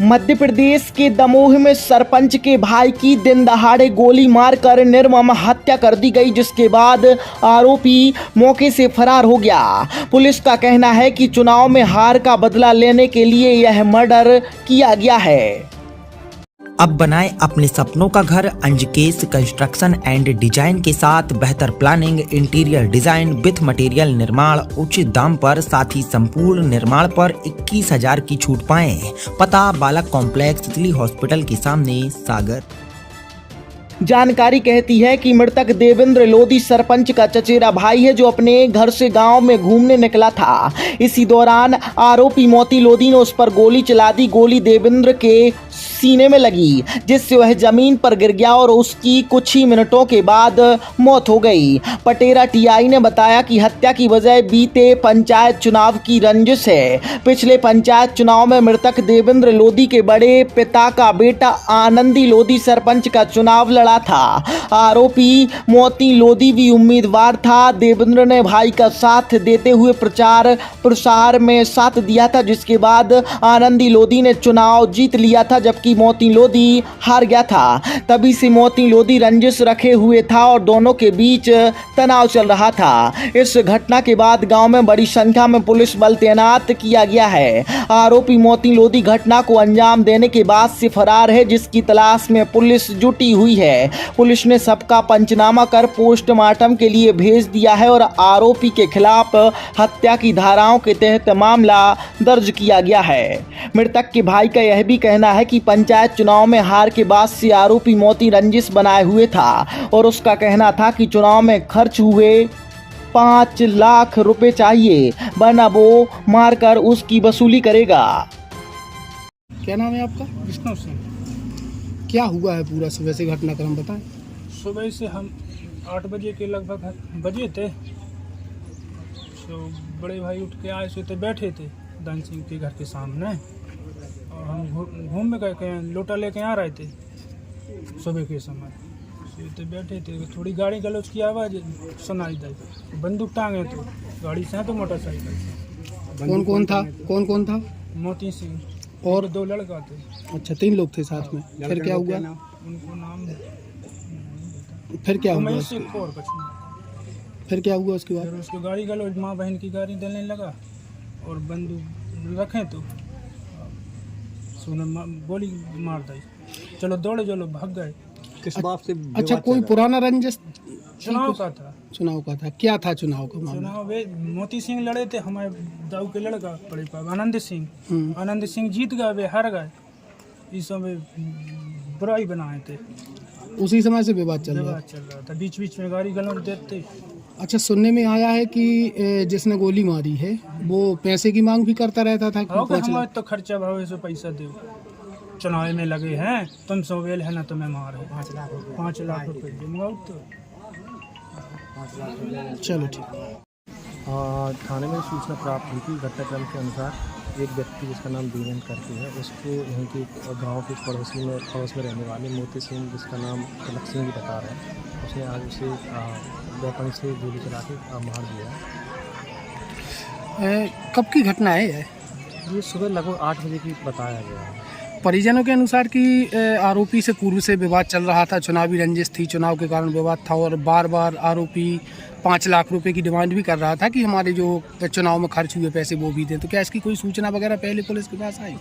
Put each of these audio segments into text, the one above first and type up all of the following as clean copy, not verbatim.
मध्य प्रदेश के दमोह में सरपंच के भाई की दिन दहाड़े गोली मारकर निर्मम हत्या कर दी गई, जिसके बाद आरोपी मौके से फरार हो गया। पुलिस का कहना है कि चुनाव में हार का बदला लेने के लिए यह मर्डर किया गया है। अब बनाएं अपने सपनों का घर अंजकेश कंस्ट्रक्शन एंड डिजाइन के साथ। बेहतर planning, interior design with material निर्माण, उचित दाम पर, साथ ही संपूर्ण निर्माण पर 21,000 की छूट पाएं। पता बालक कॉम्प्लेक्स, तितली हॉस्पिटल के सामने, सागर। जानकारी कहती है कि मृतक देवेंद्र लोधी सरपंच का चचेरा भाई है, जो अपने घर से गांव में घूमने निकला था। इसी दौरान आरोपी मोती लोधी ने उस पर गोली चला दी। गोली देवेंद्र के सीने में लगी, जिससे वह जमीन पर गिर गया और उसकी कुछ ही मिनटों के बाद मौत हो गई। पटेरा टीआई ने बताया कि हत्या की वजह बीते पंचायत चुनाव की रंजिश है। पिछले पंचायत चुनाव में मृतक देवेंद्र लोधी के बड़े पिता का बेटा आनंदी लोधी सरपंच का चुनाव लड़ा था। आरोपी मोती लोधी भी उम्मीदवार था। देवेंद्र ने भाई का साथ देते हुए प्रचार प्रसार में साथ दिया था, जिसके बाद आनंदी लोधी ने चुनाव जीत लिया था, जबकि मोती लोधी हार गया था। तभी से मोती लोधी रंजिश रखे हुए था और दोनों के बीच तनाव चल रहा था। इस घटना के बाद गांव में बड़ी संख्या में पुलिस बल तैनात किया गया है। आरोपी मोती लोधी घटना को अंजाम देने के बाद से फरार है, जिसकी तलाश में पुलिस जुटी हुई है। पुलिस ने सबका पंचनामा कर पोस्टमार्टम के लिए भेज दिया है और आरोपी के खिलाफ हत्या की धाराओं के तहत मामला दर्ज किया गया है। मृतक के भाई का यह भी कहना है कि पंचायत चुनाव में हार के बाद से आरोपी मोती रंजिश बनाए हुए था और उसका कहना था कि चुनाव में खर्च हुए 5 लाख रुपए चाहिए, वरना वो मारकर उसकी वसूली करेगा। क्या नाम है आपका? विष्णु सिंह। क्या हुआ है पूरा सुबह से घटनाक्रम बताएं। सुबह से हम 8 बजे के लगभग बजे थे, तो बड़े भाई उठ के आए सोते बैठे थे दान सिंह के घर के सामने, और हम घूम में गए, लोटा लेके आ रहे थे सुबह के समय। सोते बैठे थे, थोड़ी गाड़ी गलोच की आवाज़ सुनाई दी, बंदूक टांगे तो गाड़ी से तो मोटरसाइकिल। कौन कौन था? मोती सिंह और 2 लड़का थे। अच्छा, 3 लोग थे साथ में। फिर क्या हुआ? उनको नाम फिर क्या हुआ? फिर क्या हुआ उसके बाद? फिर उसको गाड़ी गलोच, माँ बहन की गाड़ी देने लगा और बंदूक रखे तो गोली मार दी। चलो दौड़े, चलो भाग गए। किस बात से? अच्छा, कोई पुराना रंजिश चुनाव का था। चुनाव का था। क्या था चुनाव का मामला? चुनाव वे मोती सिंह लड़े थे, हमारे दाऊ के लड़का बड़े पापा आनंद सिंह। आनंद सिंह जीत गए, वे हार गए। इस समय बुराई बनाए थे। उसी समय से विवाद चल रहा था, बीच बीच में गाड़ी गलौज देते। अच्छा, सुनने में आया है कि जिसने गोली मारी है वो पैसे की मांग भी करता रहता था। हमारे तो खर्चा भाव से पैसा दो, चुनाव में लगे हैं, तुम सोवेल है ना, तुम्हें मारो 5 लाख रुपए दूंगा। तो चलो ठीक। थाने में सूचना प्राप्त हुई थी। घटनाक्रम के अनुसार एक व्यक्ति जिसका नाम देवेंद्र करके है, उसको यहीं के गांव के पड़ोस में रहने वाले मोती सिंह, जिसका नाम तिलक सिंह भी बता रहे हैं, उसने आज उसे वेपन से गोली चला के मार दिया। कब की घटना है ये सुबह लगभग 8 बजे की बताया गया है। परिजनों के अनुसार कि आरोपी से पूर्व से विवाद चल रहा था, चुनावी रंजिश थी, चुनाव के कारण विवाद था और बार बार आरोपी 5 लाख रुपए की डिमांड भी कर रहा था कि हमारे जो चुनाव में खर्च हुए पैसे वो भी दें। तो क्या इसकी कोई सूचना वगैरह पहले पुलिस के पास आई?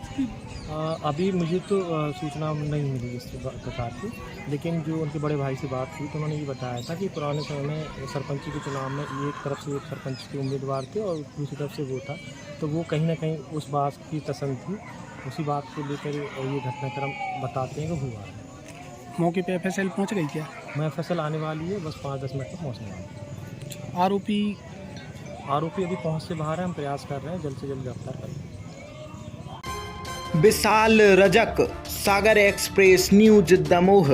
अभी मुझे तो सूचना नहीं मिली इस प्रकार की, लेकिन जो उनके बड़े भाई से बात हुई तो उन्होंने ये बताया था कि पुराने समय में सरपंची के चुनाव में एक तरफ से एक सरपंच के उम्मीदवार थे और दूसरी तरफ से वो था, तो वो कहीं ना कहीं उस बात की तसल्ली थी, उसी बात को लेकर ये घटनाक्रम बताते हैं कि हुआ है। मौके पे FSL पहुंच गई क्या? मैं FSL आने वाली है, बस 5-10 मिनट तक पहुँचने वाली है। आरोपी अभी पहुँच से बाहर है, हम प्रयास कर रहे हैं जल्द से जल्द गिरफ्तार करें। विशाल रजक, सागर एक्सप्रेस न्यूज, दमोह।